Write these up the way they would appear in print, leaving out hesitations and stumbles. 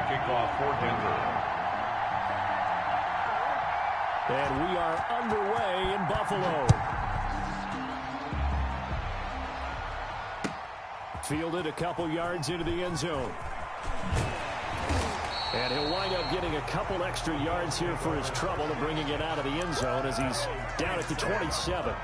kickoff for Denver. And we are underway in Buffalo. Fielded a couple yards into the end zone. And he'll wind up getting a couple extra yards here for his trouble and bringing it out of the end zone as he's down at the 27.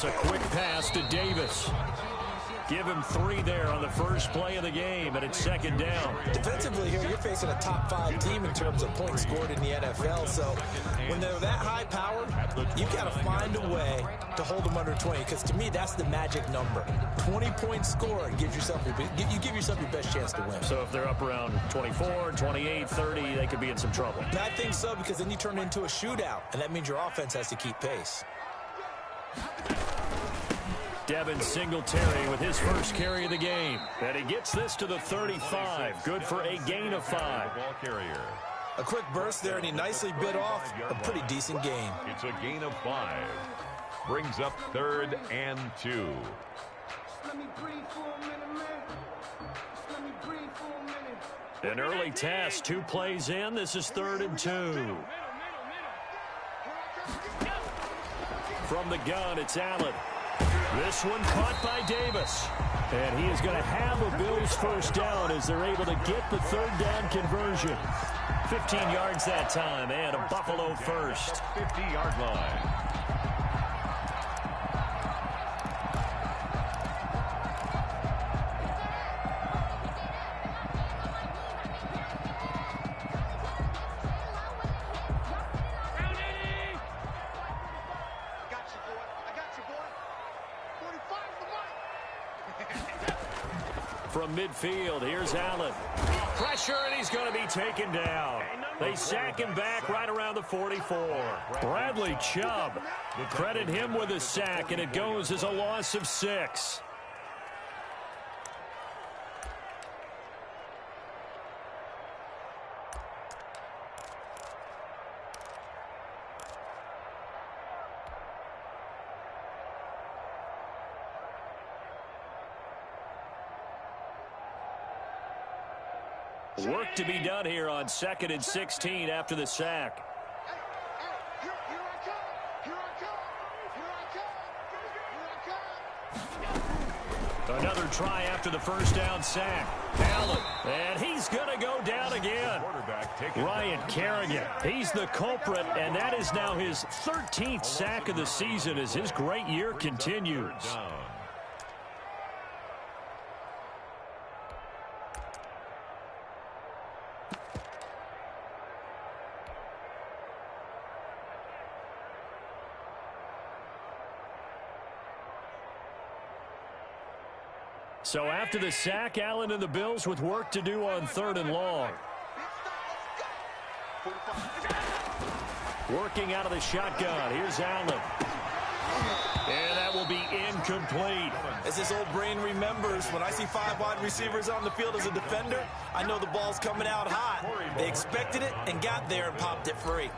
A quick pass to Davis. Give him 3 there on the first play of the game, and it's second down. Defensively here, you're facing a top-5 team in terms of points scored in the NFL. So when they're that high powered, you've got to find a way to hold them under 20, because to me, that's the magic number. 20 points scored, you give yourself your best chance to win. So if they're up around 24, 28, 30, they could be in some trouble. And I think so, because then you turn it into a shootout, and that means your offense has to keep pace. Devin Singletary with his first carry of the game. And he gets this to the 35. Good for a gain of 5. Ball carrier. A quick burst there, and he nicely bit off a pretty decent gain. It's a gain of 5. Brings up 3rd and 2. An early test. 2 plays in. This is 3rd and 2. From the gun, it's Allen. This one caught by Davis. And he is going to have a Bills first down as they're able to get the 3rd down conversion. 15 yards that time and a Buffalo first. 50-yard line. From midfield, here's Allen. Pressure, and he's going to be taken down. They sack him back right around the 44. Bradley Chubb, credit him with a sack, and it goes as a loss of 6. Work to be done here on 2nd and 16 after the sack. Another try after the first down sack. Allen, and he's going to go down again. Ryan Kerrigan, he's the culprit, and that is now his 13th sack of the season as his great year continues. So after the sack, Allen and the Bills with work to do on 3rd and long. Working out of the shotgun. Here's Allen. And that will be incomplete. As his old brain remembers, when I see 5 wide receivers on the field as a defender, I know the ball's coming out hot. They expected it and got there and popped it free.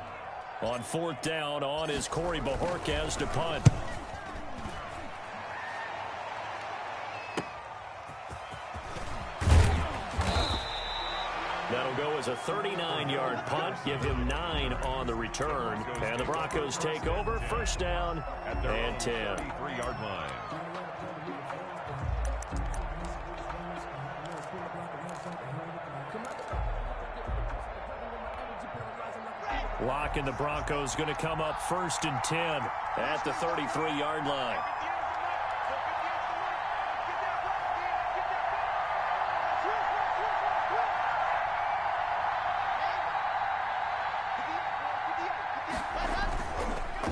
On 4th down, on is Corey Bajorquez to punt. That'll go as a 39-yard punt. Give him 9 on the return. And the Broncos take over. First down and 10. 33-yard line. Lock and the Broncos going to come up 1st and 10 at the 33-yard line.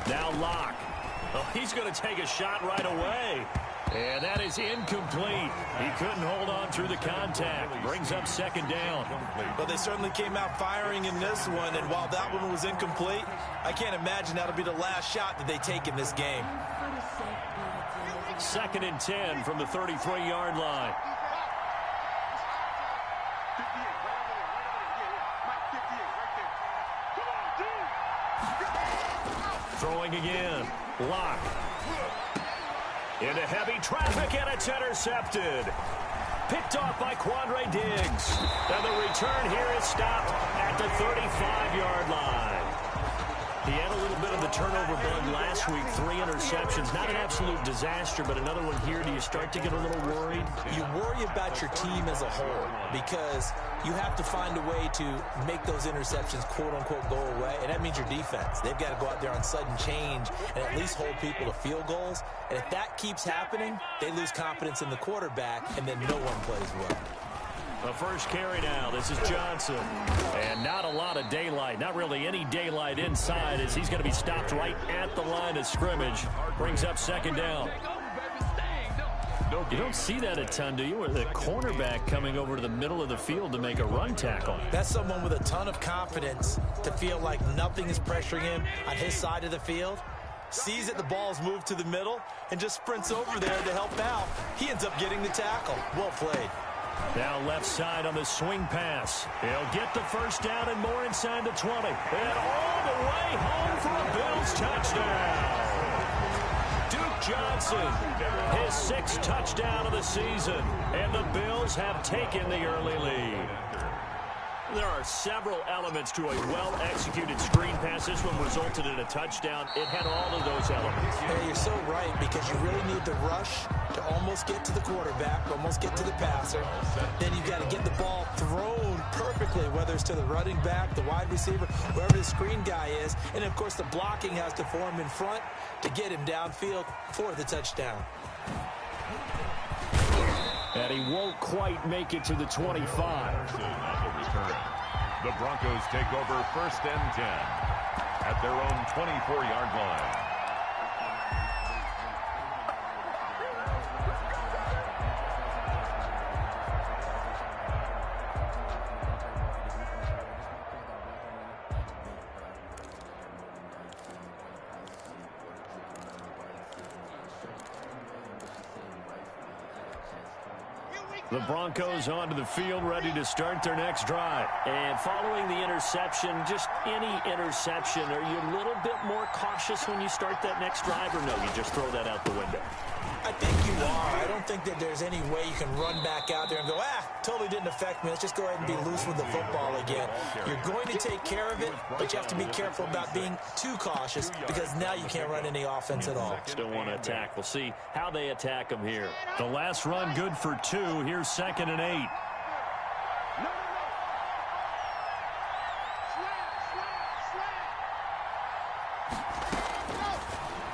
Now Locke. Oh, he's going to take a shot right away. And that is incomplete. He couldn't hold on through the contact. Brings up second down. Well, they certainly came out firing in this one, and while that one was incomplete, I can't imagine that'll be the last shot that they take in this game. 2nd and 10 from the 33-yard line. Throwing again. Lock. Into heavy traffic, and it's intercepted. Picked off by Quandre Diggs. And the return here is stopped at the 35-yard line. He had a little bit of the turnover bug last week. 3 interceptions. Not an absolute disaster, but another one here. Do you start to get a little worried? You worry about your team as a whole because you have to find a way to make those interceptions, quote-unquote, go away, and that means your defense. They've got to go out there on sudden change and at least hold people to field goals. And if that keeps happening, they lose confidence in the quarterback, and then no one plays well. The first carry now. This is Johnson. And not a lot of daylight. Not really any daylight inside as he's going to be stopped right at the line of scrimmage. Brings up second down. You don't see that a ton, do you? Or the cornerback coming over to the middle of the field to make a run tackle. That's someone with a ton of confidence to feel like nothing is pressuring him on his side of the field. Sees that the ball's moved to the middle and just sprints over there to help out. He ends up getting the tackle. Well played. Now left side on the swing pass. He'll get the first down and more inside the 20. And all the way home for a Bills touchdown. Duke Johnson, his 6th touchdown of the season. And the Bills have taken the early lead. There are several elements to a well-executed screen pass. This one resulted in a touchdown. It had all of those elements. Yeah, you're so right, because you really need the rush to almost get to the quarterback, almost get to the passer. Then you've got to get the ball thrown perfectly, whether it's to the running back, the wide receiver, whoever the screen guy is. And, of course, the blocking has to form in front to get him downfield for the touchdown. And he won't quite make it to the 25. The Broncos take over 1st and 10 at their own 24-yard line. The Broncos onto the field, ready to start their next drive. And following the interception, just any interception, are you a little bit more cautious when you start that next drive, or no, you just throw that out the window? I think you are. I don't think that there's any way you can run back out there and go, totally didn't affect me. Let's just go ahead and be loose with the football again. You're going to take care of it, but you have to be careful about being too cautious because now you can't run any offense at all. Still want to attack. We'll see how they attack them here. The last run good for 2. Here's 2nd and 8.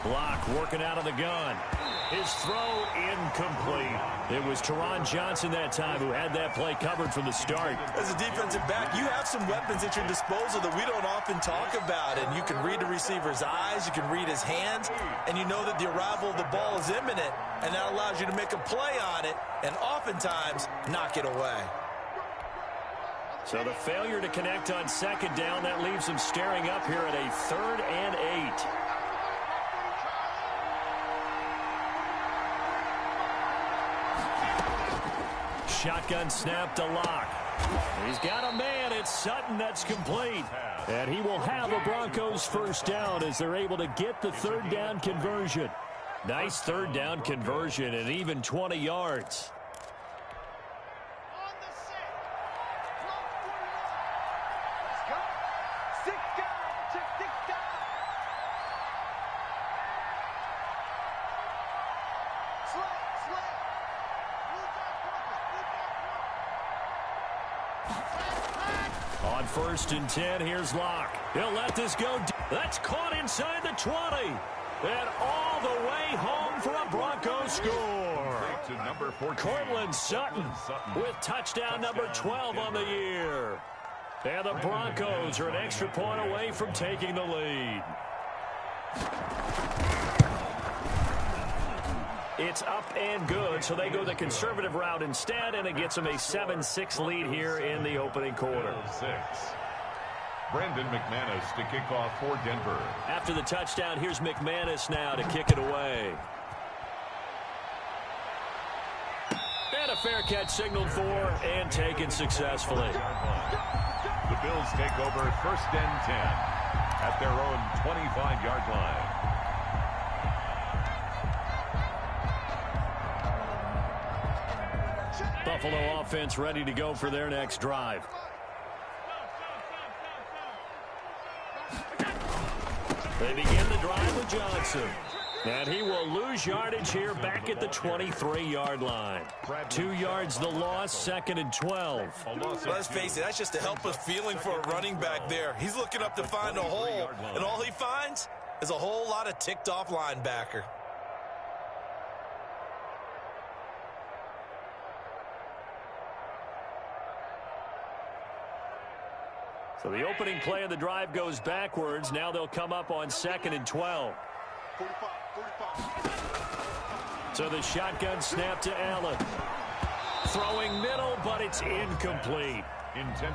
Block working out of the gun. His throw incomplete. It was Teron Johnson that time who had that play covered from the start. As a defensive back, you have some weapons at your disposal that we don't often talk about. And you can read the receiver's eyes, you can read his hands, and you know that the arrival of the ball is imminent. And that allows you to make a play on it and oftentimes knock it away. So the failure to connect on 2nd down, that leaves him staring up here at a 3rd and 8. Shotgun snap to Lock. He's got a man. It's Sutton. That's complete. And he will have a Broncos first down as they're able to get the 3rd down conversion. Nice 3rd down conversion and even 20 yards. On 1st and 10, here's Locke. He'll let this go. That's caught inside the 20. And all the way home for a Broncos score. Cortland Sutton with touchdown number 12 on the year. And the Broncos are an extra point away from taking the lead. It's up and good, so they go the conservative route instead, and it gets them a 7-6 lead here in the opening quarter. 6. Brandon McManus to kick off for Denver. After the touchdown, here's McManus now to kick it away. And a fair catch signaled for and taken successfully. The Bills take over 1st and 10 at their own 25-yard line. Buffalo offense ready to go for their next drive. They begin the drive with Johnson. And he will lose yardage here back at the 23-yard line. 2 yards the loss, 2nd and 12. Well, let's face it, that's just a helpless feeling for a running back there. He's looking up to find a hole, and all he finds is a whole lot of ticked-off linebacker. So the opening play of the drive goes backwards. Now they'll come up on 2nd and 12. So the shotgun snap to Allen. Throwing middle, but it's incomplete.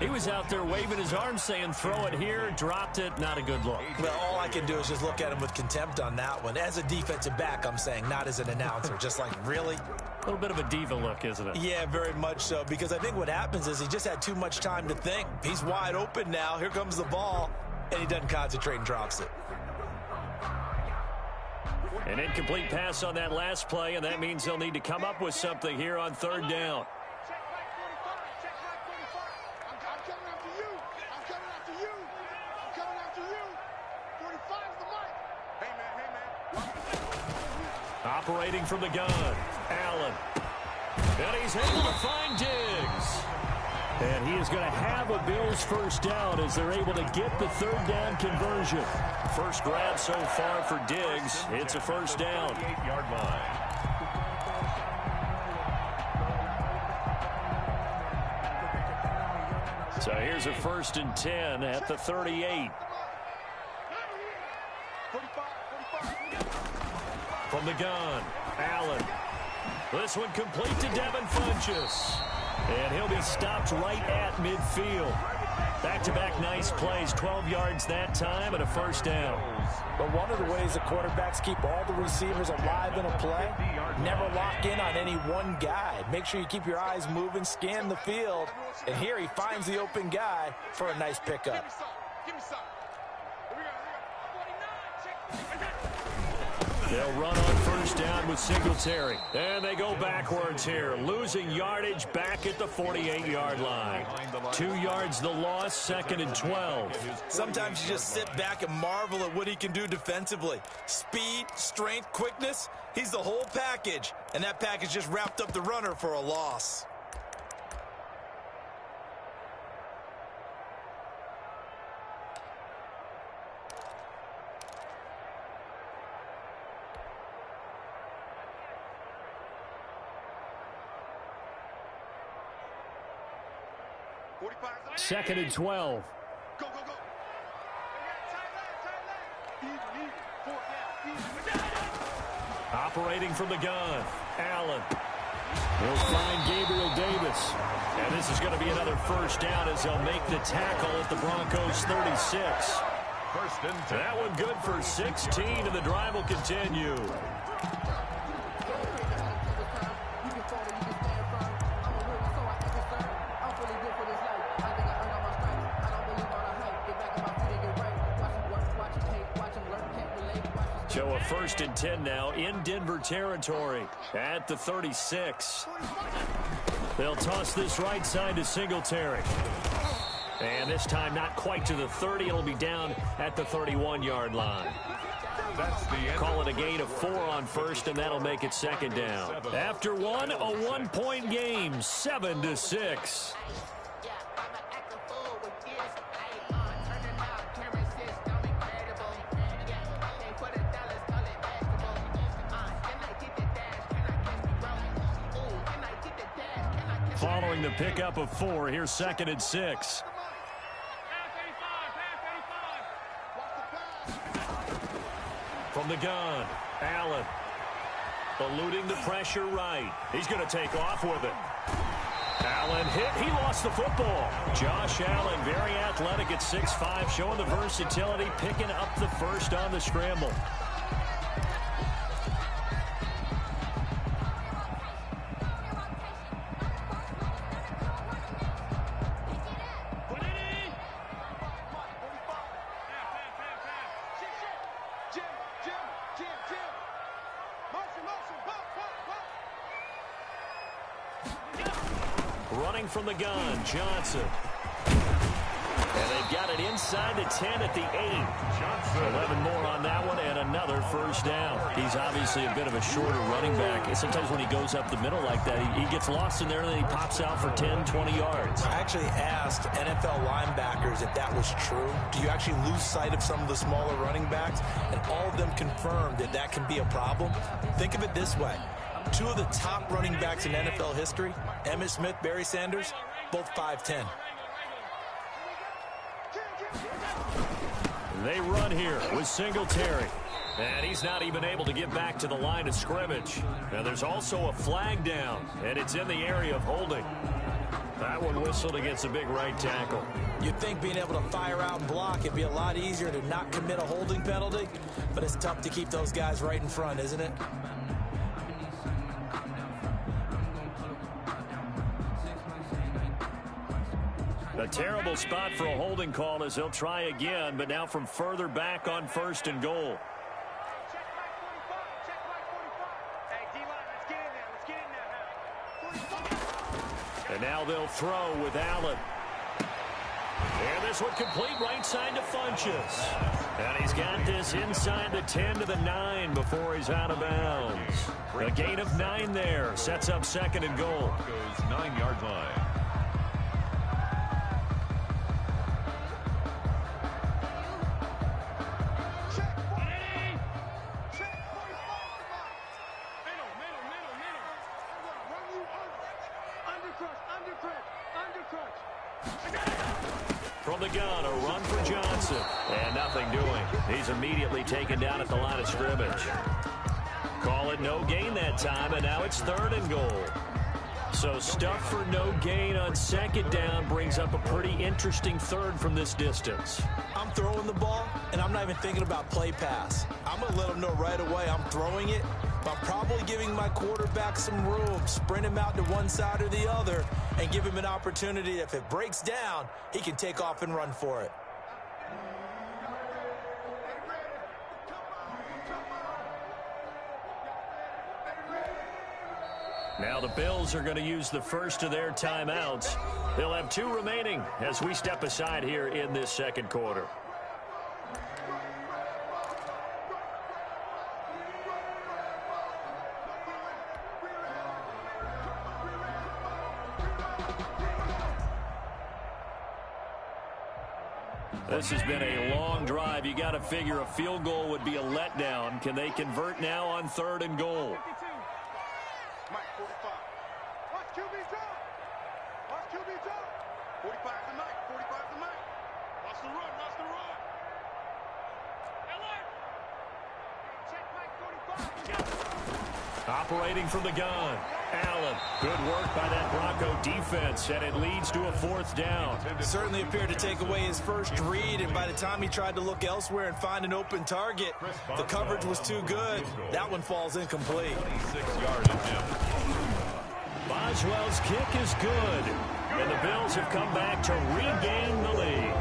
He was out there waving his arms saying, throw it here, dropped it, not a good look. Well, all I can do is just look at him with contempt on that one. As a defensive back, I'm saying, not as an announcer. Just like, really? A little bit of a diva look, isn't it? Yeah, very much so, because I think what happens is he just had too much time to think. He's wide open now. Here comes the ball, and he doesn't concentrate and drops it. An incomplete pass on that last play, and that means they'll need to come up with something here on 3rd down. Operating from the gun, Allen. And he's able to find Diggs. And he is going to have a Bills first down as they're able to get the 3rd down conversion. First grab so far for Diggs. It's a first down. 8-yard line. So here's a 1st and 10 at the 38. From the gun, Allen. This one complete to Devin Funchess. And he'll be stopped right at midfield. Back-to-back nice plays, 12 yards that time and a first down. But one of the ways the quarterbacks keep all the receivers alive in a play, never lock in on any one guy. Make sure you keep your eyes moving, scan the field. And here he finds the open guy for a nice pickup. They'll run on first down with Singletary. And they go backwards here, losing yardage back at the 48-yard line. 2 yards the loss, 2nd and 12. Sometimes you just sit back and marvel at what he can do defensively. Speed, strength, quickness, he's the whole package. And that package just wrapped up the runner for a loss. Second and 12. Operating from the gun, Allen. He'll find Gabriel Davis. And this is going to be another first down as they'll make the tackle at the Broncos 36. 1st and 10. That one good for 16, and the drive will continue. So a 1st and 10 now in Denver territory at the 36. They'll toss this right side to Singletary. And this time not quite to the 30. It'll be down at the 31-yard line. That's the end. Call it a gain of 4 on first, and that'll make it 2nd down. After one, a 1-point game, 7-6. Following the pickup of 4, here's 2nd and 6. From the gun, Allen. Eluding the pressure right. He's going to take off with it. Allen hit. He lost the football. Josh Allen, very athletic at 6'5", showing the versatility, picking up the first on the scramble. Running from the gun, Johnson. And they've got it inside the 10 at the 8. Johnson. 11 more on that one and another first down. He's obviously a bit of a shorter running back. And sometimes when he goes up the middle like that, he gets lost in there and then he pops out for 10, 20 yards. I actually asked NFL linebackers if that was true. Do you actually lose sight of some of the smaller running backs? And all of them confirmed that that can be a problem. Think of it this way. Two of the top running backs in NFL history, Emmitt Smith, Barry Sanders, both 5'10". They run here with Singletary. And he's not even able to get back to the line of scrimmage. Now there's also a flag down, and it's in the area of holding. That one whistled against a big right tackle. You'd think being able to fire out and block, it'd be a lot easier to not commit a holding penalty, but it's tough to keep those guys right in front, isn't it? A terrible spot for a holding call as they'll try again, but now from further back on 1st and goal. And now they'll throw with Allen. And this one complete right side to Funchess. And he's got this inside the 10 to the 9 before he's out of bounds. A gain of 9 there. Sets up 2nd and goal. Goes 9-yard line. From the gun, a run for Johnson. And nothing doing. He's immediately taken down at the line of scrimmage. Call it no gain that time, and now it's 3rd and goal. So stuff for no gain on 2nd down brings up a pretty interesting 3rd from this distance. I'm throwing the ball, and I'm not even thinking about play pass. I'm going to let them know right away I'm throwing it, but I'm probably giving my quarterback some room, sprint him out to one side or the other, and give him an opportunity. If it breaks down, he can take off and run for it. Now the Bills are going to use the first of their timeouts. They'll have 2 remaining as we step aside here in this 2nd quarter. This has been a long drive. You got to figure a field goal would be a letdown. Can they convert now on 3rd and goal? Mike, 45. Watch QB drop. Watch QB drop. 45 to Mike. 45 to Mike. Watch the run. Watch the run. Alert. Check Mike 45. Operating from the gun. Allen. Good work by that Bronco defense, and it leads to a 4th down. Certainly appeared to take away his first read, and by the time he tried to look elsewhere and find an open target, the coverage was too good. That one falls incomplete. 26-yard attempt. Boswell's kick is good, and the Bills have come back to regain the lead.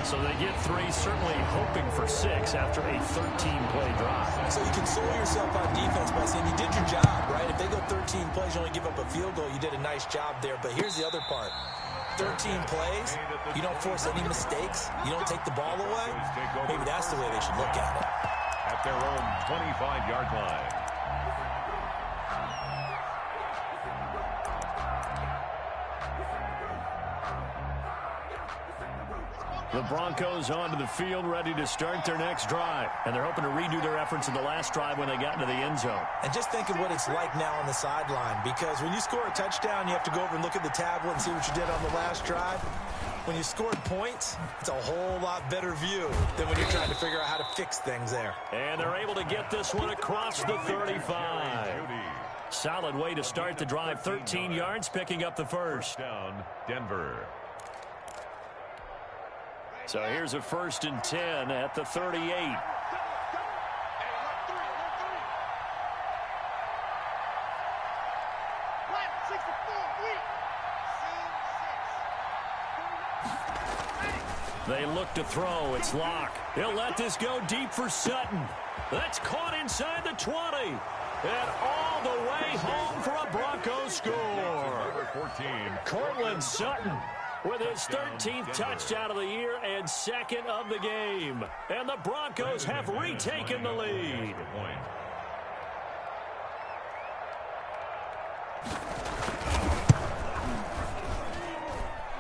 So they get 3, certainly hoping for 6 after a 13-play drive. So you console yourself on defense by saying you did your job, right? If they go 13 plays, you only give up a field goal, you did a nice job there. But here's the other part. 13 plays, you don't force any mistakes, you don't take the ball away. Maybe that's the way they should look at it. At their own 25-yard line. The Broncos onto the field, ready to start their next drive. And they're hoping to redo their efforts in the last drive when they got into the end zone. And just think of what it's like now on the sideline, because when you score a touchdown, you have to go over and look at the tablet and see what you did on the last drive. when you scored points, it's a whole lot better view than when you're trying to figure out how to fix things there. And they're able to get this one across the 35. Solid way to start the drive. 13 yards, picking up the first. Down, Denver. So here's a 1st and 10 at the 38. They look to throw. It's Locke. He'll let this go deep for Sutton. That's caught inside the 20. And all the way home for a Broncos score. 14. Cortland Sutton with his 13th touchdown of the year and 2nd of the game. And the Broncos have retaken the lead.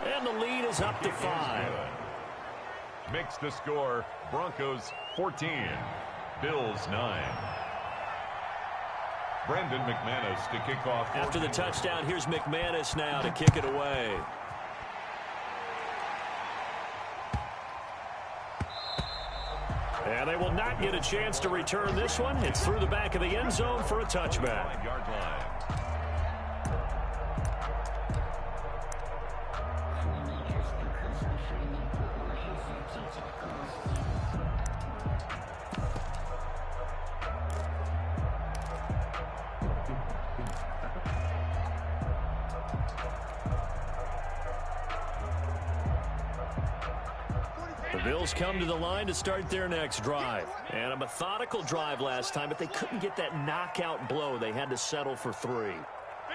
And the lead is up to 5. Makes the score Broncos 14, Bills 9. Brandon McManus to kick off. After the touchdown, here's McManus now to kick it away. And they will not get a chance to return this one. It's through the back of the end zone for a touchback. 5-yard line. Bills come to the line to start their next drive. And a methodical drive last time, but they couldn't get that knockout blow. They had to settle for 3.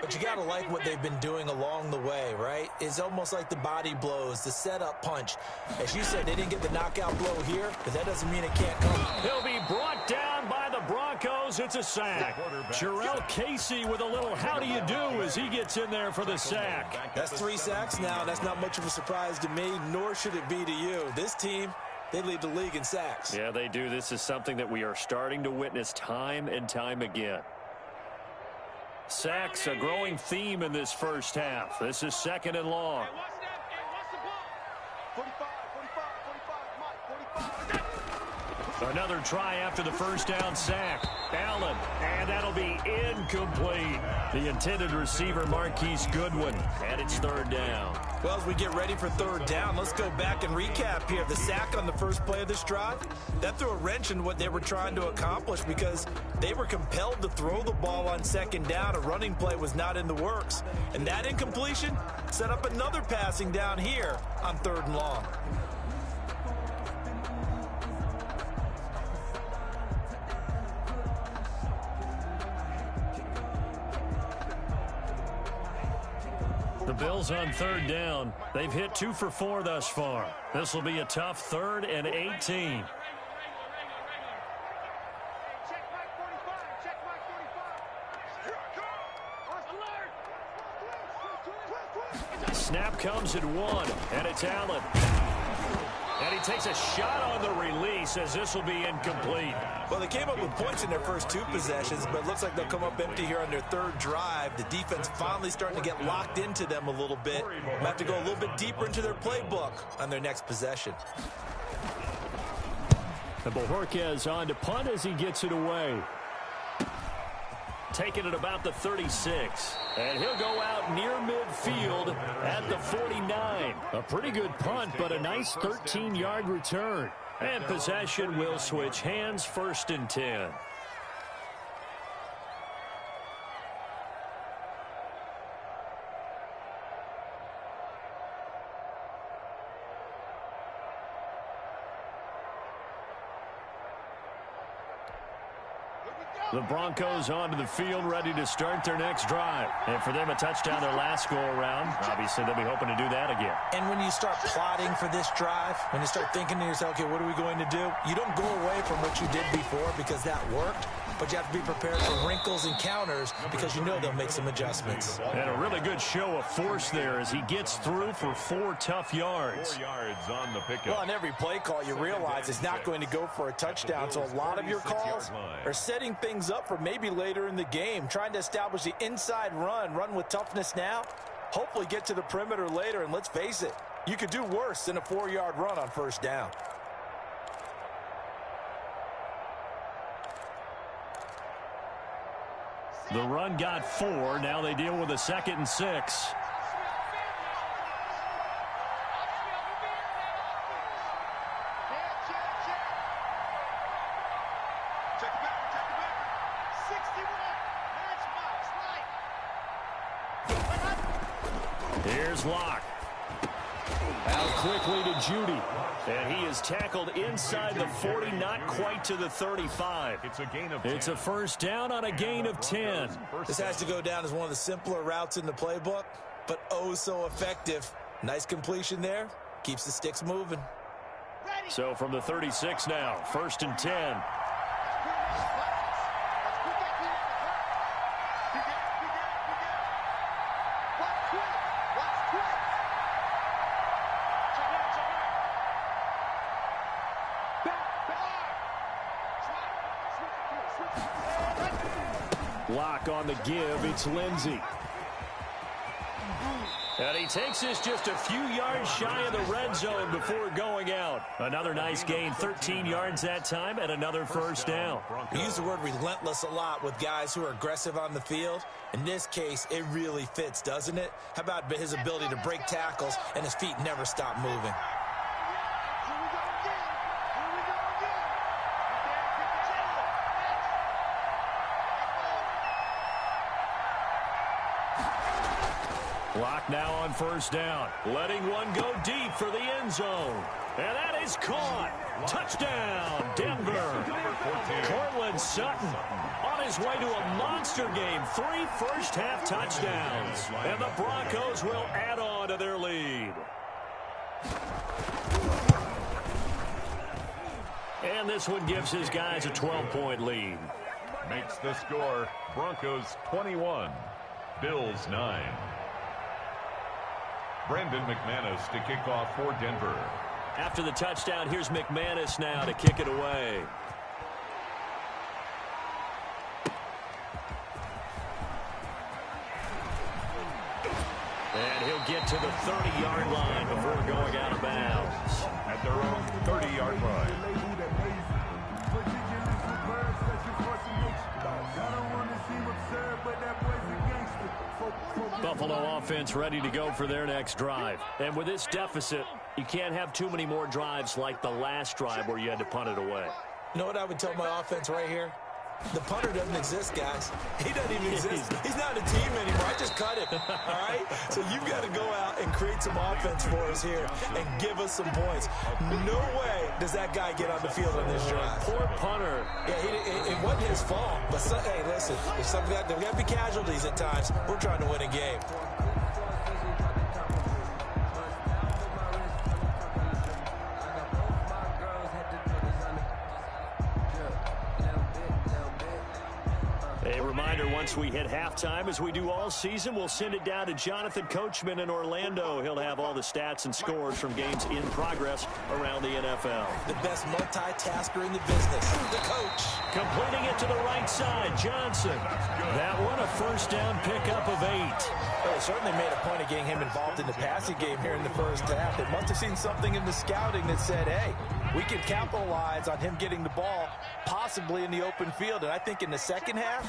But you got to like what they've been doing along the way, right? It's almost like the body blows, the setup punch. As you said, they didn't get the knockout blow here, but that doesn't mean it can't come. He'll be brought down by the Broncos. It's a sack. Jarrell Casey with a little how do you do as he gets in there for the sack. That's 3 sacks now. That's not much of a surprise to me, nor should it be to you. This team, they lead the league in sacks. Yeah, they do. This is something that we are starting to witness time and time again. Sacks, a growing theme in this first half. This is 2nd and long. Another try after the first down sack. Allen, and that'll be incomplete. The intended receiver, Marquise Goodwin, and it's 3rd down. Well, as we get ready for 3rd down, let's go back and recap here. The sack on the first play of this drive, that threw a wrench in what they were trying to accomplish because they were compelled to throw the ball on 2nd down. A running play was not in the works. And that incompletion set up another passing down here on 3rd and long. The Bills on 3rd down. They've hit 2 for 4 thus far. This will be a tough 3rd and 18. Snap comes at 1, and it's Allen. And he takes a shot on the release as this will be incomplete. Well, they came up with points in their first 2 possessions, but it looks like they'll come up empty here on their 3rd drive. The defense finally starting to get locked into them a little bit. They'll have to go a little bit deeper into their playbook on their next possession. And Bojorquez on to punt as he gets it away. Taking it about the 36. And he'll go out near midfield at the 49. A pretty good punt, but a nice 13-yard return. And possession will switch hands, 1st and 10. The Broncos onto the field, ready to start their next drive. And for them, a touchdown their last go-around. Obviously, they'll be hoping to do that again. And when you start plotting for this drive, when you start thinking to yourself, okay, what are we going to do? You don't go away from what you did before because that worked, but you have to be prepared for wrinkles and counters because you know they'll make some adjustments. And a really good show of force there as he gets through for 4 tough yards. 4 yards on the pickup. Well, on every play call, you realize it's not going to go for a touchdown, so a lot of your calls are setting things up for maybe later in the game, trying to establish the inside run with toughness now, hopefully get to the perimeter later, and let's face it, You could do worse than a 4-yard run on first down. The run got 4. Now they deal with a 2nd and 6. Here's Locke. Out quickly to Judy. And he is tackled inside the 40, not quite to the 35. It's a gain of 10. It's a first down on a gain of 10. This has to go down as one of the simpler routes in the playbook, but oh so effective. Nice completion there. Keeps the sticks moving. So from the 36 now, 1st and 10. Lock on the give. It's Lindsey. And he takes this just a few yards shy of the red zone before going out. Another nice gain, 13 yards that time, and another first down. We use the word relentless a lot with guys who are aggressive on the field. In this case, it really fits, doesn't it? How about his ability to break tackles and his feet never stop moving? Lock now on first down, letting one go deep for the end zone. And that is caught. Touchdown, Denver. Cortland Sutton on his way to a monster game. 3 first-half touchdowns. And the Broncos will add on to their lead. And this one gives his guys a 12-point lead. Makes the score Broncos 21, Bills 9. Brandon McManus to kick off for Denver. After the touchdown, here's McManus now to kick it away. And he'll get to the 30-yard line before going out of bounds. At their own 30-yard line. Buffalo offense ready to go for their next drive. And with this deficit, you can't have too many more drives like the last drive where you had to punt it away. You know what I would tell my offense right here? The punter doesn't exist, guys. He doesn't even exist. He's not a team anymore. I just cut him, all right? So you've got to go out and create some offense for us here and give us some points. No way does that guy get on the field on this drive. Poor punter. Yeah, it wasn't his fault. But, hey, listen, there's got to be casualties at times. We're trying to win a game. A reminder, once we hit halftime, as we do all season, we'll send it down to Jonathan Coachman in Orlando. He'll have all the stats and scores from games in progress around the NFL. The best multitasker in the business, the coach. Completing it to the right side, Johnson. That one a first down pickup of 8. Well, they certainly made a point of getting him involved in the passing game here in the first half. They must have seen something in the scouting that said, hey, we can capitalize on him getting the ball possibly in the open field. And I think in the second half,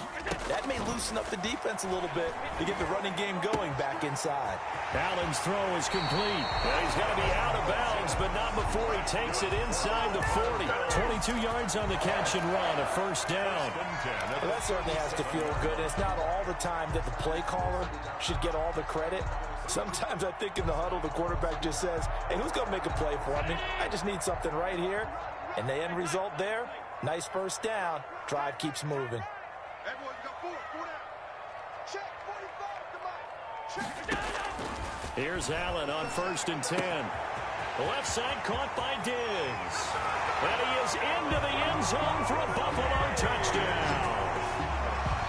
that may loosen up the defense a little bit to get the running game going back inside. Allen's throw is complete. Well, he's got to be out of bounds, but not before he takes it inside the 40. 22 yards on the catch and run, a first down. Well, that certainly has to feel good. It's not all the time that the play caller should get all the credit. Sometimes I think in the huddle, the quarterback just says, hey, who's going to make a play for me? I just need something right here. And the end result there, nice first down. Drive keeps moving. Everyone got 4 down. Check 45 to Mike. Check. Here's Allen on 1st and 10. Left side caught by Diggs. And he is into the end zone for a Buffalo touchdown.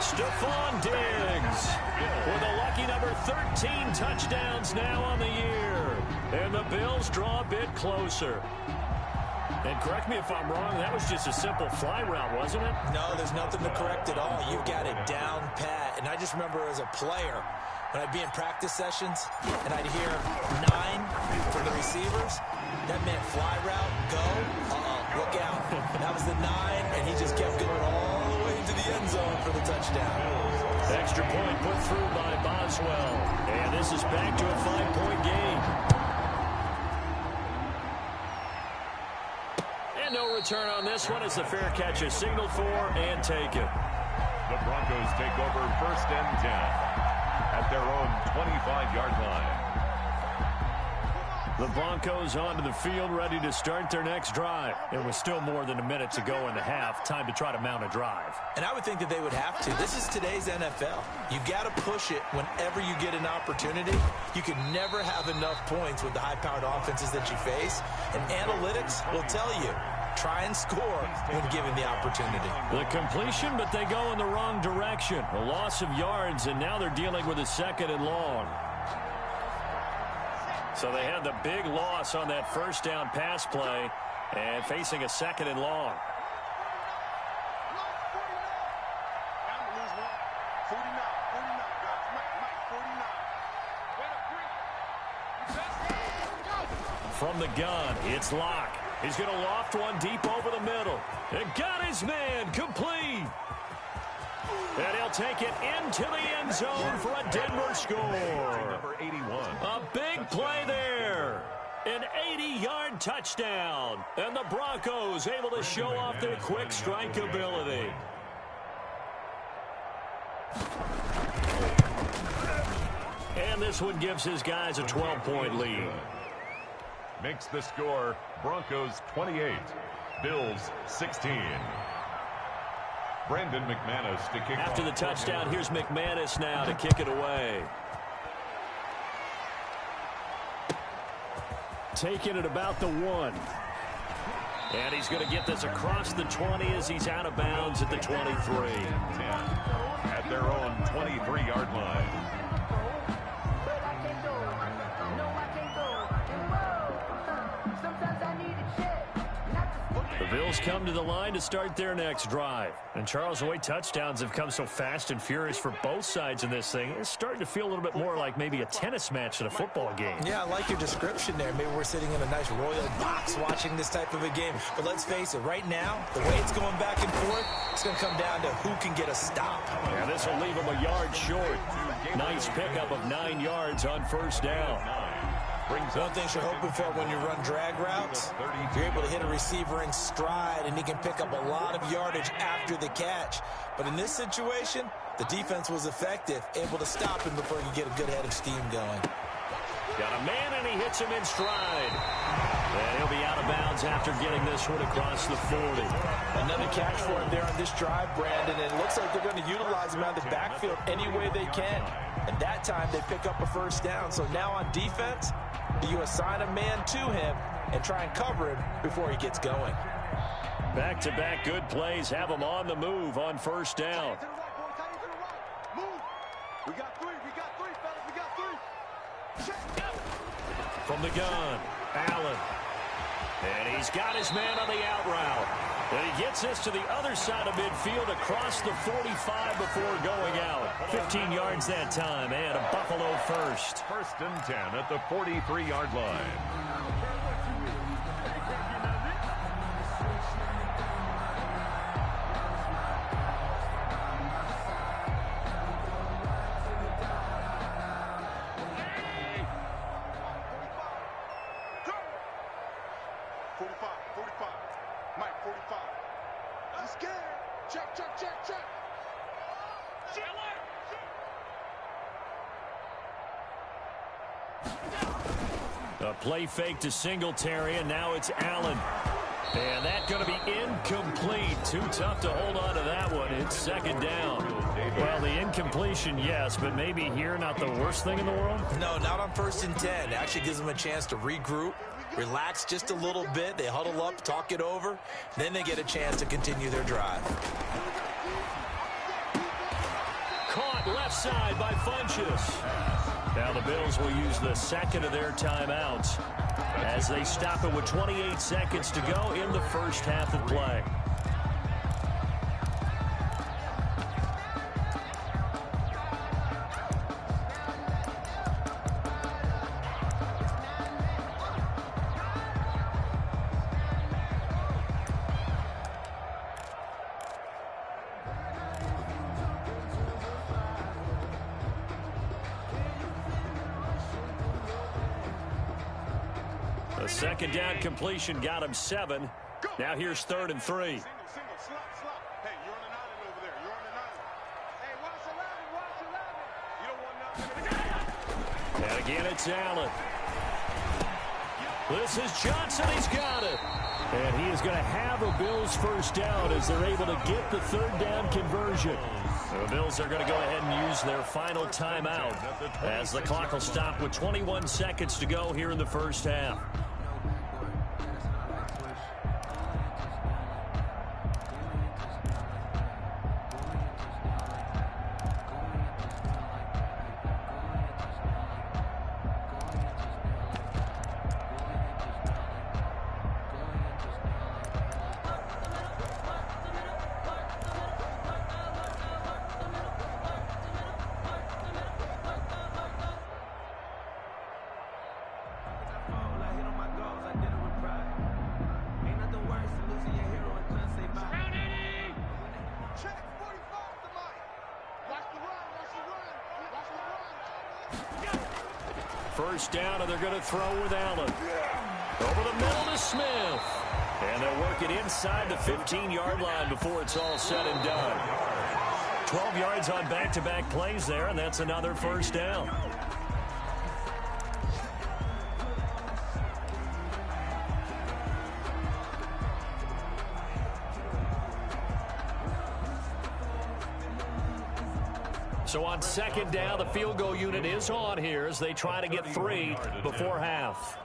Stephon Diggs with a lucky number 13 touchdowns now on the year. And the Bills draw a bit closer. And correct me if I'm wrong, that was just a simple fly route, wasn't it? No, there's nothing to correct at all. You've got it down pat. And I just remember as a player, When I'd be in practice sessions and I'd hear 9 from the receivers, that meant fly route, go, look out. That was the 9, and he just kept going all the way into the end zone for the touchdown. Extra point put through by Boswell. And this is back to a 5-point game. And no return on this one as the fair catch is signaled for and taken. The Broncos take over 1st and 10 at their own 25-yard line. The Broncos onto the field, ready to start their next drive. It was still more than a minute to go in the half. Time to try to mount a drive. And I would think that they would have to. This is today's NFL. You got to push it whenever you get an opportunity. You can never have enough points with the high-powered offenses that you face. And analytics will tell you, try and score when given the opportunity. The completion, but they go in the wrong direction. A loss of yards, and now they're dealing with a 2nd and long. So they had the big loss on that 1st down pass play and facing a 2nd and long. From the gun, it's Locke. He's going to loft one deep over the middle. And got his man complete. And he'll take it into the end zone for a Denver score. Number 81. A big play there. An 80-yard touchdown. And the Broncos able to show off their quick strike ability. And this one gives his guys a 12-point lead. Makes the score Broncos 28, Bills 16. Brandon McManus to kick After off. the touchdown, here's McManus now to kick it away. Taking it about the 1. And he's going to get this across the 20 as he's out of bounds at the 23. 10 at their own 23-yard line. The Bills come to the line to start their next drive. And Charles, the way touchdowns have come so fast and furious for both sides in this thing, it's starting to feel a little bit more like maybe a tennis match than a football game. Yeah, I like your description there. Maybe we're sitting in a nice royal box watching this type of a game. But let's face it, right now, the way it's going back and forth, it's going to come down to who can get a stop. Yeah, this will leave him a yard short. Nice pickup of 9 yards on 1st down. One thing you're hoping for when you run drag routes, you're able to hit a receiver in stride, and he can pick up a lot of yardage after the catch. But in this situation, the defense was effective, able to stop him before he could get a good head of steam going. Got a man, and he hits him in stride. And he'll be out of bounds after getting this one across the 40. Another catch for him there on this drive, Brandon, and it looks like they're going to utilize him out of the backfield any way they can. And that time, they pick up a 1st down. So now on defense, you assign a man to him and try and cover him before he gets going. Back-to-back good plays have him on the move on 1st down. We got 3, fellas, we got 3. From the gun, Allen. And he's got his man on the out route. And he gets this to the other side of midfield across the 45 before going out. 15 yards that time, and a Buffalo first. 1st and 10 at the 43-yard line. A play fake to Singletary, and now it's Allen. And that's going to be incomplete. Too tough to hold on to that one. It's 2nd down. Well, the incompletion, yes, but maybe here not the worst thing in the world? No, not on 1st and 10. It actually gives them a chance to regroup, relax just a little bit. They huddle up, talk it over. Then they get a chance to continue their drive. Caught left side by Funchess. Now the Bills will use the 2nd of their timeouts as they stop it with 28 seconds to go in the 1st half of play. second down completion got him 7. Now here's 3rd and 3. Single, slot. Hey, you're on an island over there. You're on an island. Hey, watch 11. You don't want nothing. And again, it's Allen. This is Johnson. He's got it. And he is going to have a Bills first down as they're able to get the 3rd down conversion. The Bills are going to go ahead and use their final timeout as the clock will stop with 21 seconds to go here in the first half. First down, and they're going to throw with Allen. Over the middle to Smith. And they'll work it inside the 15-yard line before it's all said and done. 12 yards on back-to-back plays there, and that's another first down. So on second down, the field goal unit is on here as they try to get 3 before half.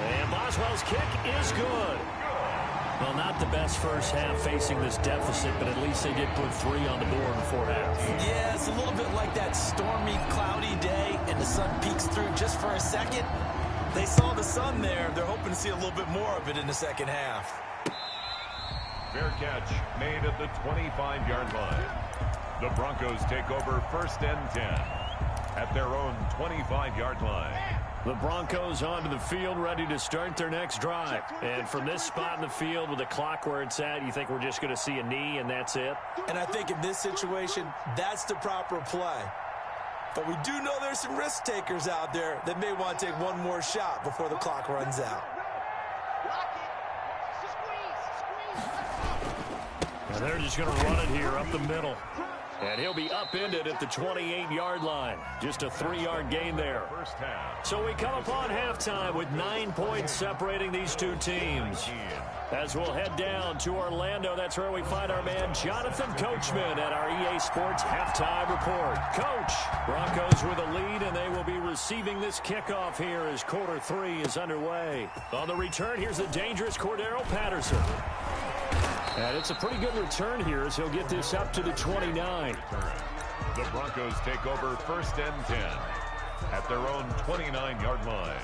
And Boswell's kick is good. Well, not the best first half facing this deficit, but at least they did put 3 on the board before half. Yeah, it's a little bit like that stormy, cloudy day, and the sun peeks through just for a second. They saw the sun there. They're hoping to see a little bit more of it in the second half. Fair catch made at the 25-yard line. The Broncos take over 1st and 10 at their own 25-yard line. The Broncos onto the field, ready to start their next drive. And from this spot in the field with the clock where it's at, you think we're just going to see a knee and that's it? And I think in this situation, that's the proper play. But we do know there's some risk takers out there that may want to take one more shot before the clock runs out. And they're just going to run it here up the middle. And he'll be upended at the 28-yard line. Just a 3-yard gain there. So we come upon halftime with 9 points separating these two teams. As we'll head down to Orlando, that's where we find our man Jonathan Coachman at our EA Sports Halftime Report. Coach, Broncos with a lead, and they will be receiving this kickoff here as quarter 3 is underway. On the return, here's the dangerous Cordero Patterson. And it's a pretty good return here as he'll get this up to the 29. The Broncos take over 1st and 10 at their own 29-yard line.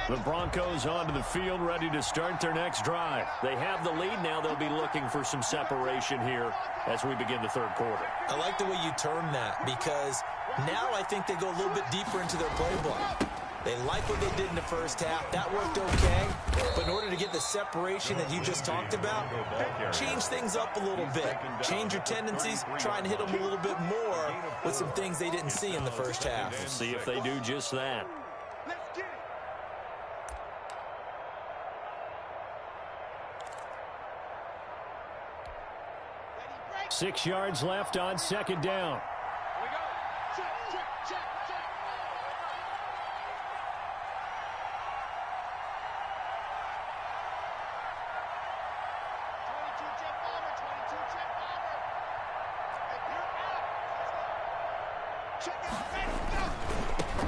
The Broncos onto the field, ready to start their next drive. They have the lead now. They'll be looking for some separation here as we begin the 3rd quarter. I like the way you term that because now I think they go a little bit deeper into their playbook. They like what they did in the first half. That worked okay. But in order to get the separation that you just talked about, change things up a little bit. Change your tendencies. Try and hit them a little bit more with some things they didn't see in the first half. We'll see if they do just that. 6 yards left on second down.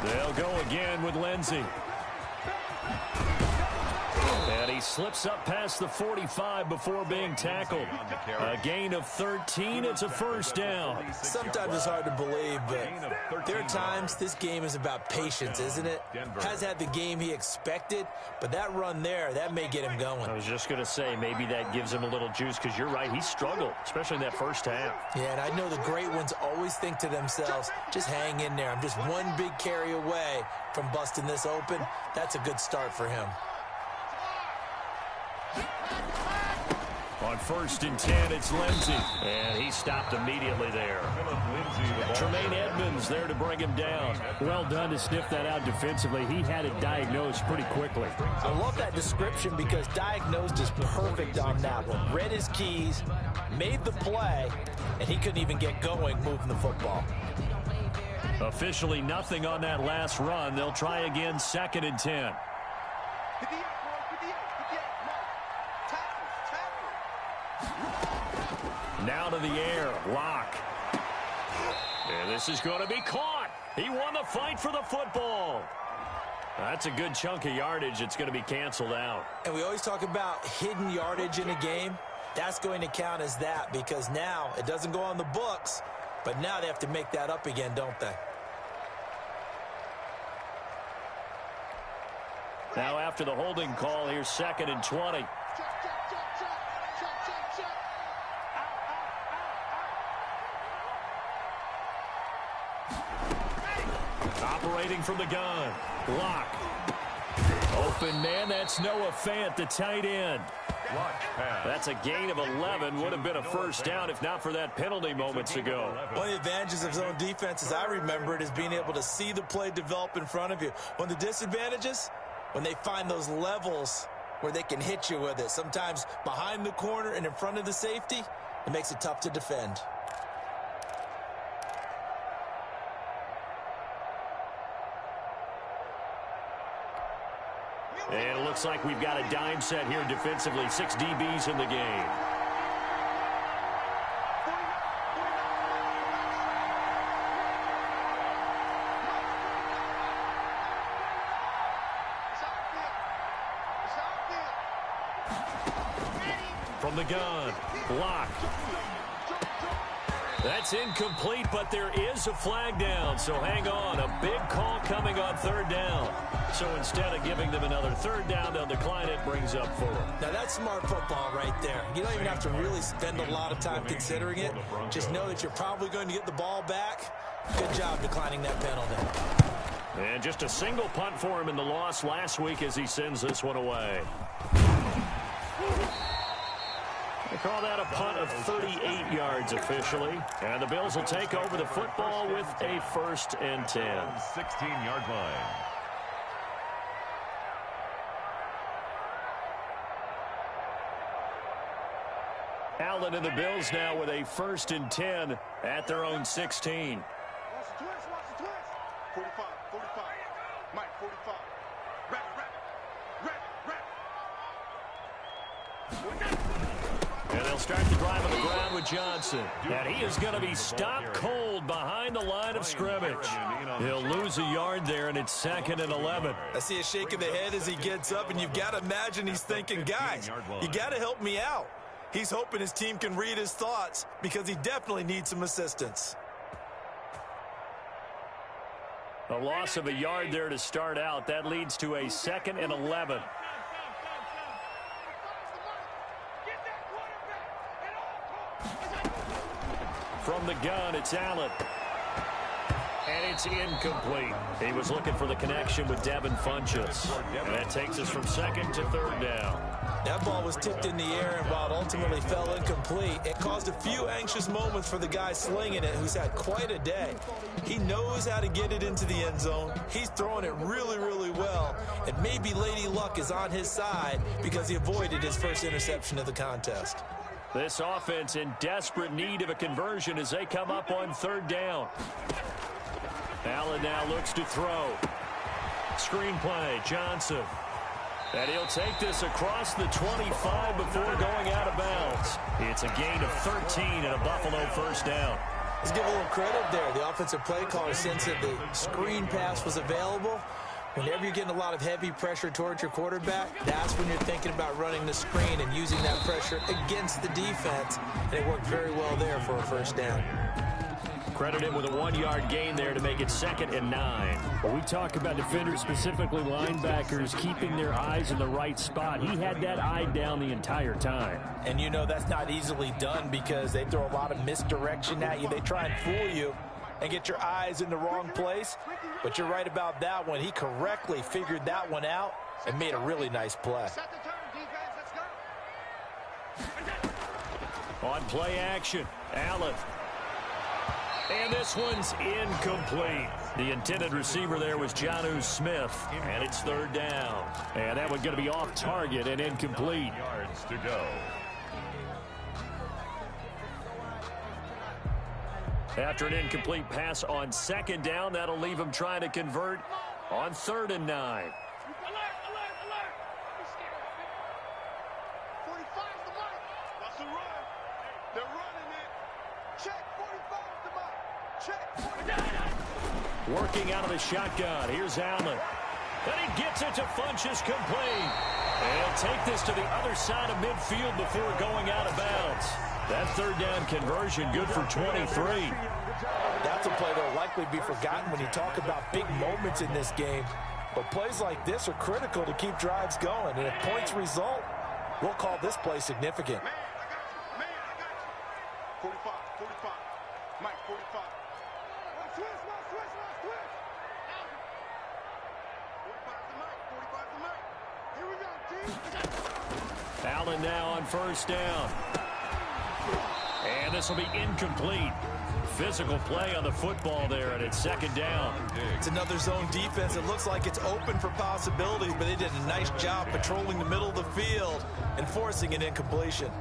They'll go again with Lindsey. And he slips up past the 45 before being tackled. A gain of 13. It's a first down. Sometimes it's hard to believe, but there are times this game is about patience, isn't it? Has had the game he expected, but that run there, that may get him going. I was just going to say, maybe that gives him a little juice because you're right. He struggled, especially in that first half. Yeah, and I know the great ones always think to themselves, just hang in there. I'm just one big carry away from busting this open. That's a good start for him. On 1st and 10, it's Lindsey. And he stopped immediately there. Tremaine Edmonds there to bring him down. Well done to sniff that out defensively. He had it diagnosed pretty quickly. I love that description because diagnosed is perfect on that one. Read his keys, made the play, and he couldn't even get going moving the football. Officially nothing on that last run. They'll try again 2nd and 10. Now to the air. Lock. And this is going to be caught. He won the fight for the football. That's a good chunk of yardage. It's going to be canceled out. And we always talk about hidden yardage in a game. That's going to count as that because now it doesn't go on the books, but now they have to make that up again, don't they? Now after the holding call, here's 2nd and 20. Operating from the gun. Lock. Open man, that's Noah Fant, the tight end. That's a gain of 11. Would have been a first down if not for that penalty moments ago. One of the advantages of zone defense, as I remember it, is being able to see the play develop in front of you. One of the disadvantages, when they find those levels where they can hit you with it. Sometimes behind the corner and in front of the safety, it makes it tough to defend. And it looks like we've got a dime set here defensively. 6 DBs in the game. From the gun. Blocked. That's incomplete, but there is a flag down, so hang on. A big call coming on 3rd down. So instead of giving them another 3rd down, they'll decline it, brings up 4. Now that's smart football right there. You don't even have to really spend a lot of time considering it. Just know that you're probably going to get the ball back. Good job declining that penalty. And just a single punt for him in the loss last week as he sends this one away. They call that a punt of 38 yards officially. And the Bills will take over the football with a 1st and 10. 16-yard line. Allen and the Bills now with a 1st and 10 at their own 16. Watch the twist, watch the twist. 45, 45. Mike, 45. And they'll start the drive on the ground with Johnson. And he is going to be stopped cold behind the line of scrimmage. He'll lose a yard there, and it's 2nd and 11. I see a shake of the head as he gets up, and you've got to imagine he's thinking, guys, you got to help me out. He's hoping his team can read his thoughts because he definitely needs some assistance. A loss of a yard there to start out. That leads to a 2nd and 11. From the gun, it's Allen. And it's incomplete. He was looking for the connection with Devin Funchess. And that takes us from 2nd to 3rd down. That ball was tipped in the air, and while it ultimately fell incomplete, it caused a few anxious moments for the guy slinging it, who's had quite a day. He knows how to get it into the end zone. He's throwing it really, really well, and maybe Lady Luck is on his side because he avoided his first interception of the contest. This offense in desperate need of a conversion as they come up on 3rd down. Allen now looks to throw. Screen play, Johnson. And he'll take this across the 25 before going out of bounds. It's a gain of 13 and a Buffalo 1st down. Let's give a little credit there. The offensive play caller sensed that the screen pass was available. Whenever you're getting a lot of heavy pressure towards your quarterback, that's when you're thinking about running the screen and using that pressure against the defense. And it worked very well there for a 1st down. Credit him with a 1-yard gain there to make it 2nd and 9. Well, we talk about defenders, specifically linebackers, keeping their eyes in the right spot. He had that eye down the entire time. And you know that's not easily done because they throw a lot of misdirection at you. They try and fool you and get your eyes in the wrong place. But you're right about that one. He correctly figured that one out and made a really nice play. Set the turn, defense. Let's go. On play action, Allen. And this one's incomplete. The intended receiver there was Jonnu Smith, and it's third down. And that one's going to be off target and incomplete. Yards to go. After an incomplete pass on second down, that'll leave him trying to convert on 3rd and 9. Alert, alert, alert. 45's the mark. What's the run? They're running it. Check 45's the mark. Check 45. Working out of the shotgun. Here's Allen. And he gets it to Funchess complete. And he'll take this to the other side of midfield before going out of bounds. That 3rd down conversion good for 23. That's a play that will likely be forgotten when you talk about big moments in this game. But plays like this are critical to keep drives going. And if points result, we'll call this play significant. Man, I got you. Man, I got you. 45, 45. Mike, 45. Switch, switch. 45's the Mike. 45's the Mike. Here we go, T. Allen now on 1st down. And this will be incomplete. Physical play on the football there, and it's 2nd down. It's another zone defense. It looks like it's open for possibilities, but they did a nice job patrolling the middle of the field and forcing an incompletion.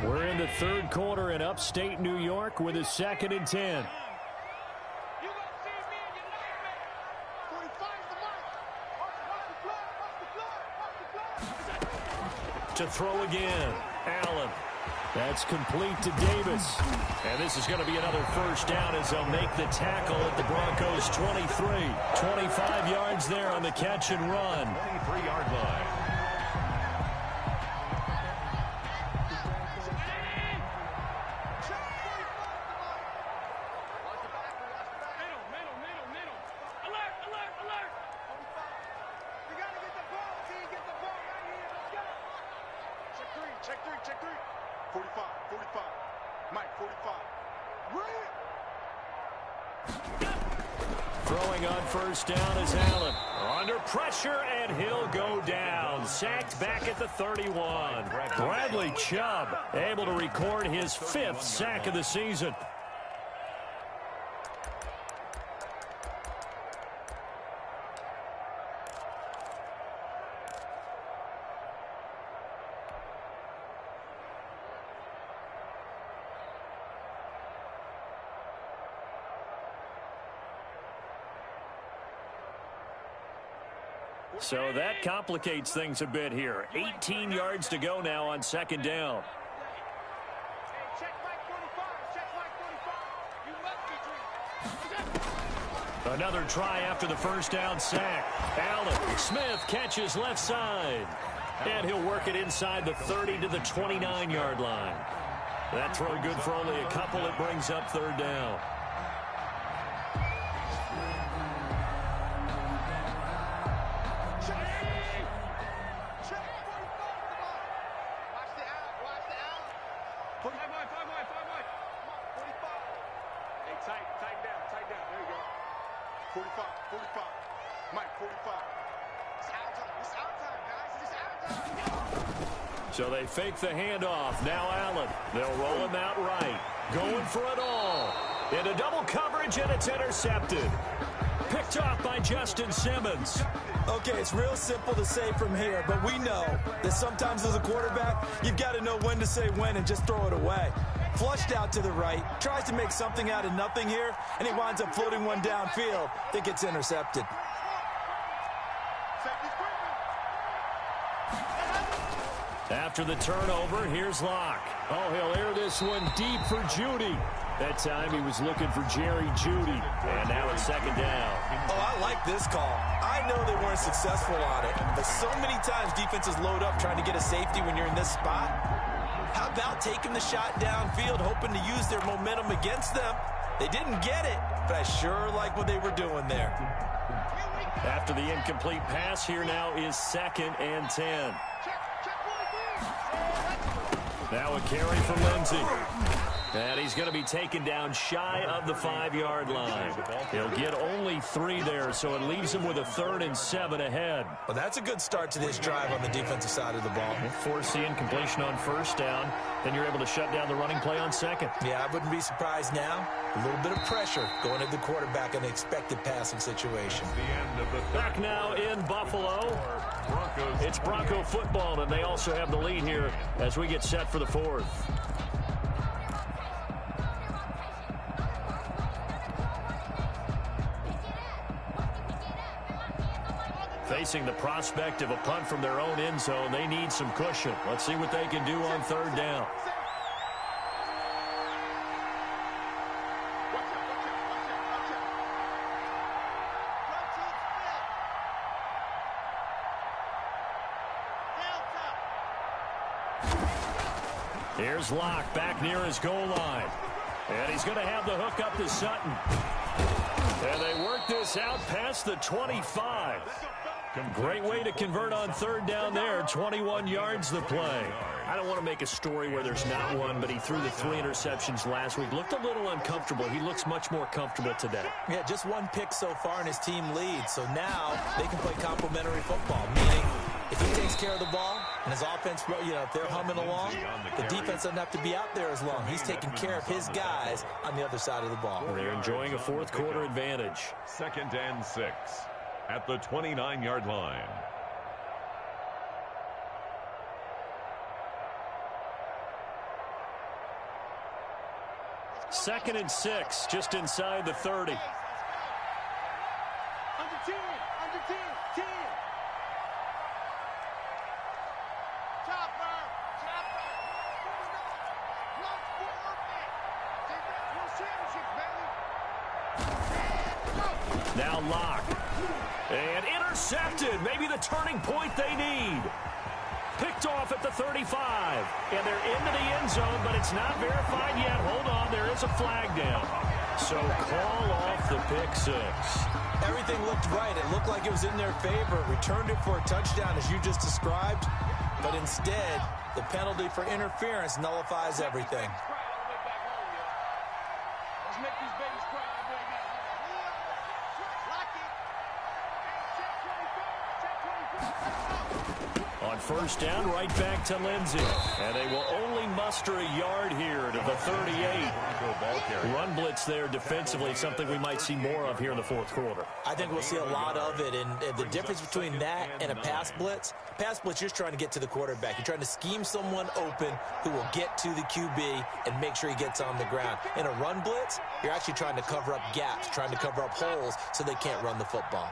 We're in the 3rd quarter in upstate New York with a 2nd and 10. To throw again, Allen. That's complete to Davis. And this is going to be another 1st down as they'll make the tackle at the Broncos' 23. 25 yards there on the catch and run. 23-yard line. Check three. 45, 45. Mike, 45. Throwing on 1st down is Allen. Under pressure, and he'll go down. Sacked back at the 31. Bradley Chubb able to record his 5th sack of the season. So that complicates things a bit here. 18 yards to go now on 2nd down. Check Mike 45. Check Mike 45. You must be dreaming. Another try after the 1st down sack. Allen. Smith catches left side. And he'll work it inside the 30 to the 29-yard line. That throw good for only a couple. It brings up 3rd down. So they fake the handoff. Now Allen. They'll roll him out right. Going for it all. Into double coverage, and it's intercepted. Picked off by Justin Simmons. Okay, it's real simple to say from here, but we know that sometimes as a quarterback, you've got to know when to say when and just throw it away. Flushed out to the right, tries to make something out of nothing here, and he winds up floating one downfield that gets intercepted. After the turnover, here's Locke. Oh, he'll air this one deep for Judy. That time he was looking for Jerry Judy. And now it's 2nd down. Oh, I like this call. I know they weren't successful on it, but so many times defenses load up trying to get a safety when you're in this spot. How about taking the shot downfield, hoping to use their momentum against them? They didn't get it, but I sure like what they were doing there. After the incomplete pass, here now is 2nd and 10. Now a carry for Lindsey. And he's going to be taken down shy of the 5-yard line. He'll get only 3 there, so it leaves him with a 3rd and 7 ahead. Well, that's a good start to this drive on the defensive side of the ball. Force the incompletion on 1st down. Then you're able to shut down the running play on 2nd. Yeah, I wouldn't be surprised now. A little bit of pressure going at the quarterback in an expected passing situation. Back now in Buffalo. It's Bronco football, and they also have the lead here as we get set for the 4th. Facing the prospect of a punt from their own end zone, they need some cushion. Let's see what they can do on 3rd down. Here's Locke back near his goal line. And he's going to have the hook up to Sutton. And they work this out past the 25. Great way to convert on 3rd down there. 21 yards the play. I don't want to make a story where there's not one, but he threw the 3 interceptions last week. Looked a little uncomfortable. He looks much more comfortable today. Yeah, just 1 pick so far and his team leads. So now they can play complementary football, meaning if he takes care of the ball and his offense, if they're humming along, the defense doesn't have to be out there as long. He's taking care of his guys on the other side of the ball. They're enjoying a 4th quarter advantage. 2nd and 6 at the 29-yard line. Second and 6, just inside the 30. Under 10, 10. Chopper. Lunch for championship, baby. Now Locke. And intercepted. Maybe the turning point they need. Picked off at the 35. And they're into the end zone, but it's not verified yet. Hold on, there is a flag down. So call off the pick 6. Everything looked right. It looked like it was in their favor. Returned it for a touchdown, as you just described. But instead, the penalty for interference nullifies everything. Let's make these babies cry. On 1st down, right back to Lindsey. And they will only muster a yard here to the 38. Run blitz there defensively, something we might see more of here in the 4th quarter. I think we'll see a lot of it. And the difference between that and a pass blitz, you're just trying to get to the quarterback. You're trying to scheme someone open who will get to the QB and make sure he gets on the ground. In a run blitz, you're actually trying to cover up gaps, trying to cover up holes so they can't run the football.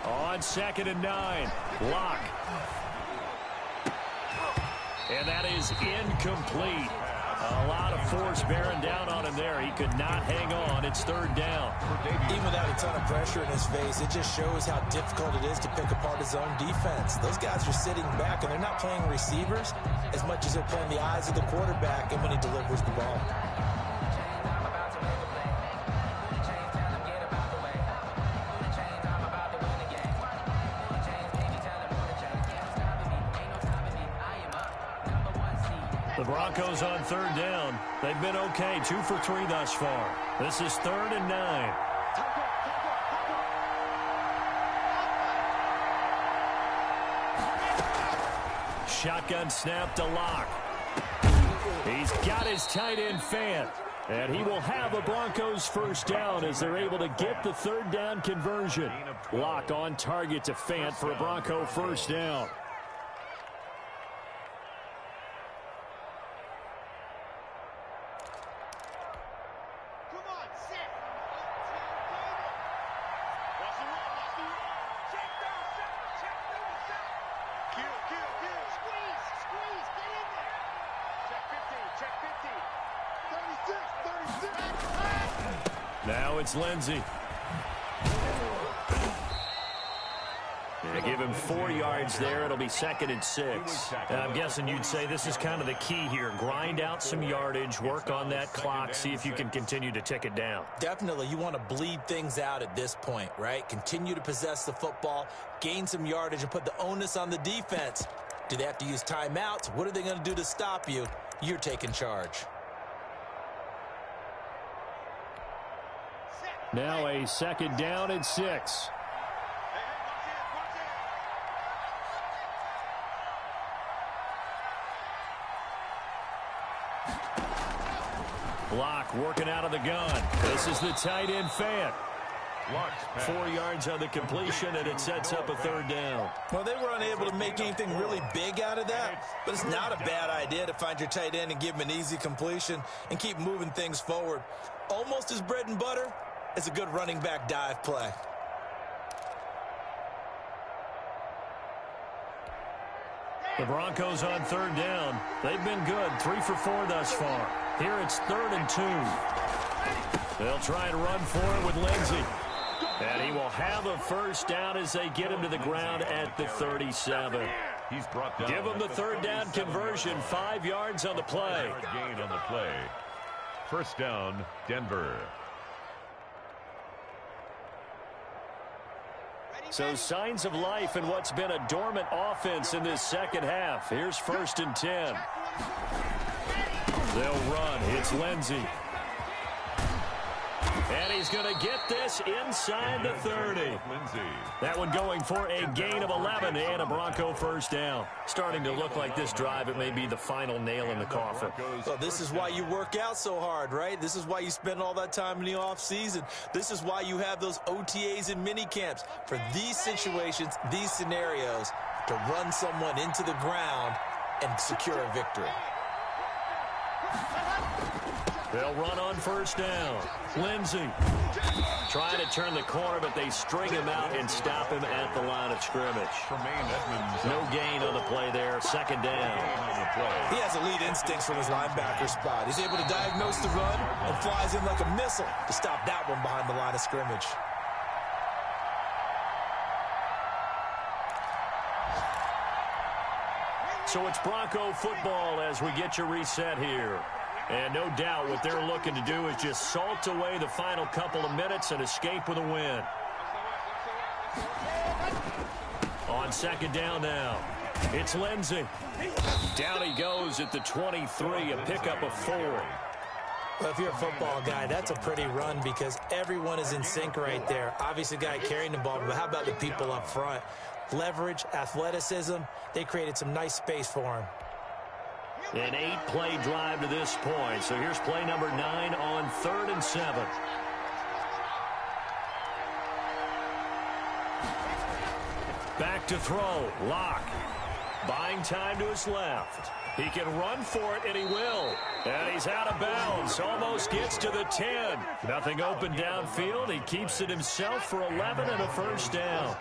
On 2nd and 9, Locke. And that is incomplete. A lot of force bearing down on him there. He could not hang on. It's 3rd down. Even without a ton of pressure in his face, it just shows how difficult it is to pick apart his own defense. Those guys are sitting back, and they're not playing receivers as much as they're playing the eyes of the quarterback and when he delivers the ball. The Broncos on 3rd down. They've been okay, 2 for 3 thus far. This is 3rd and 9. Shotgun snap to Locke. He's got his tight end Fant. And he will have a Broncos 1st down as they're able to get the 3rd down conversion. Locke on target to Fant for a Bronco 1st down. Now it's Lindsey. They give him 4 yards there. It'll be 2nd and 6. And I'm guessing you'd say this is kind of the key here. Grind out some yardage, work on that clock, see if you can continue to tick it down. Definitely, you want to bleed things out at this point, right? Continue to possess the football, gain some yardage, and put the onus on the defense. Do they have to use timeouts? What are they going to do to stop you? You're taking charge. Now a 2nd down and 6. Block working out of the gun. This is the tight end fan. 4 yards on the completion, and it sets up a 3rd down. Well, they were unable to make anything really big out of that, but it's not a bad idea to find your tight end and give him an easy completion and keep moving things forward. Almost as bread and butter as a good running back dive play. The Broncos on 3rd down. They've been good, 3 for 4 thus far. Here it's 3rd and 2. They'll try and run for it with Lindsey. And he will have a 1st down as they get him to the ground at the 37. He's brought down. Give him the 3rd down conversion, 5 yards on the play. Gain on the play. 1st down, Denver. So signs of life in what's been a dormant offense in this 2nd half. Here's 1st and 10. They'll run. It's Lindsey. And he's going to get this inside the 30. That one going for a gain of 11 and a Bronco 1st down. Starting to look like this drive, it may be the final nail in the coffin. Well, this is why you work out so hard, right? This is why you spend all that time in the offseason. This is why you have those OTAs and mini camps. For these situations, these scenarios, to run someone into the ground and secure a victory. They'll run on 1st down. Lindsey trying to turn the corner, but they string him out and stop him at the line of scrimmage. No gain on the play there. 2nd down. He has elite instincts from his linebacker spot. He's able to diagnose the run and flies in like a missile to stop that one behind the line of scrimmage. So it's Bronco football as we get you reset here. And no doubt what they're looking to do is just salt away the final couple of minutes and escape with a win. On 2nd down now, it's Lindsey. Down he goes at the 23, a pickup of 4. Well, if you're a football guy, that's a pretty run because everyone is in sync right there. Obviously, the guy carrying the ball, but how about the people up front? Leverage, athleticism, they created some nice space for him. An 8-play drive to this point. So here's play number 9 on 3rd and 7. Back to throw. Lock. Buying time to his left. He can run for it, and he will. And he's out of bounds. Almost gets to the 10. Nothing open downfield. He keeps it himself for 11 and a 1st down.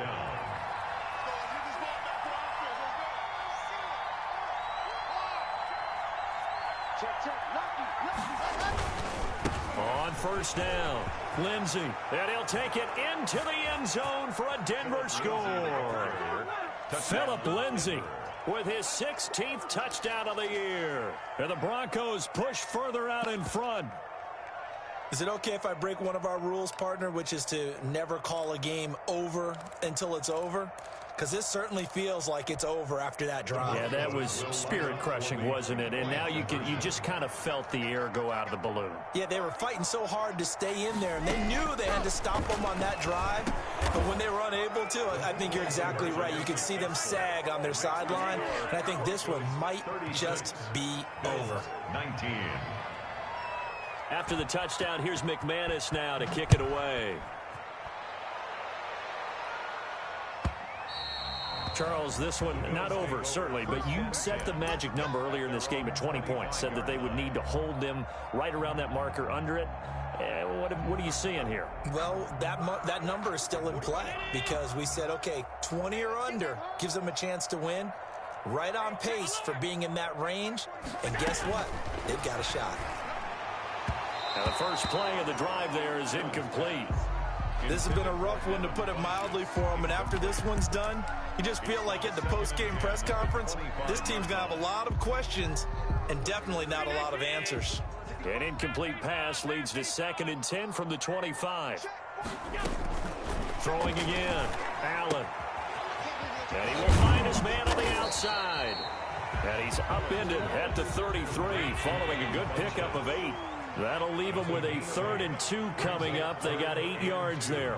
On 1st down, Lindsey, and he'll take it into the end zone for a Denver score. Phillip Lindsey with his 16th touchdown of the year. And the Broncos push further out in front. Is it okay if I break one of our rules, partner, which is to never call a game over until it's over? Because this certainly feels like it's over after that drive. Yeah, that was spirit-crushing, wasn't it? And now you just kind of felt the air go out of the balloon. Yeah, they were fighting so hard to stay in there, and they knew they had to stop them on that drive. But when they were unable to, I think you're exactly right. You could see them sag on their sideline, and I think this one might just be over. 19. After the touchdown, here's McManus now to kick it away. Charles, this one not over, certainly, but you set the magic number earlier in this game at 20 points, said that they would need to hold them right around that marker under it. What are you seeing here? Well, that number is still in play because we said, okay, 20 or under gives them a chance to win. Right on pace for being in that range, and guess what? They've got a shot. Now the first play of the drive there is incomplete. This has been a rough one, to put it mildly, for him. And after this one's done, you just feel like at the post-game press conference, this team's going to have a lot of questions and definitely not a lot of answers. An incomplete pass leads to 2nd and 10 from the 25. Throwing again. Allen. And he will find his man on the outside. And he's upended at the 33 following a good pickup of 8. That'll leave them with a 3rd and 2 coming up. They got 8 yards there.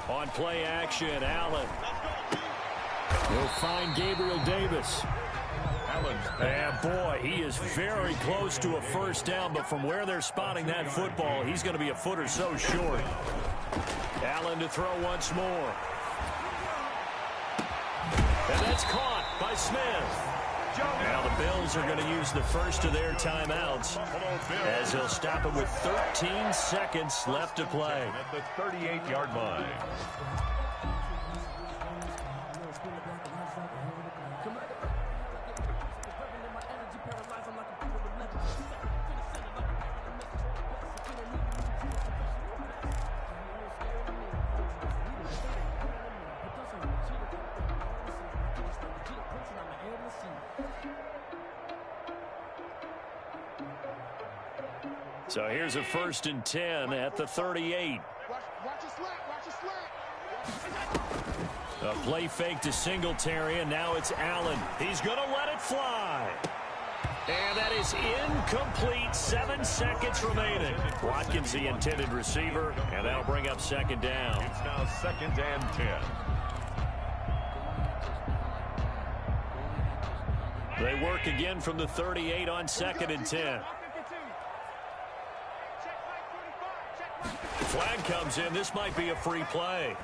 On play action, Allen. He'll find Gabriel Davis. And boy, he is very close to a first down, but from where they're spotting that football, he's going to be a foot or so short. Allen to throw once more. And that's caught by Smith. Now the Bills are going to use the first of their timeouts as they'll stop it with 13 seconds left to play. At the 38-yard line. So here's a 1st and 10 at the 38. A play fake to Singletary, and now it's Allen. He's going to let it fly. And that is incomplete. 7 seconds remaining. Watkins, the intended receiver, and that'll bring up 2nd down. It's now 2nd and 10. They work again from the 38 on 2nd and 10. Flag comes in. This might be a free play.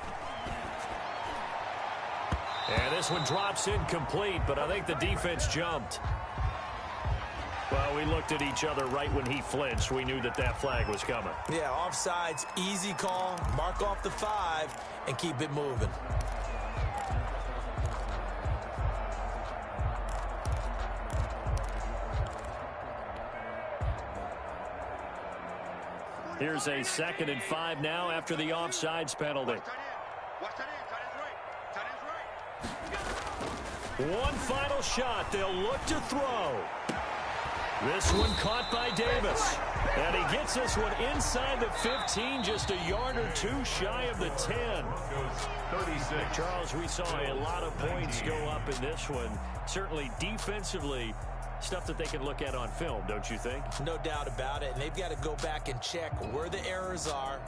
And this one drops incomplete, but I think the defense jumped. Well, we looked at each other right when he flinched. We knew that that flag was coming. Yeah, offsides, easy call. Mark off the 5 and keep it moving. Here's a 2nd and 5 now after the offsides penalty. One final shot. They'll look to throw. This one caught by Davis. And he gets this one inside the 15, just a yard or 2 shy of the 10. 36. Charles, we saw a lot of points go up in this one. Certainly defensively, stuff that they can look at on film, don't you think? No doubt about it. And they've got to go back and check where the errors are.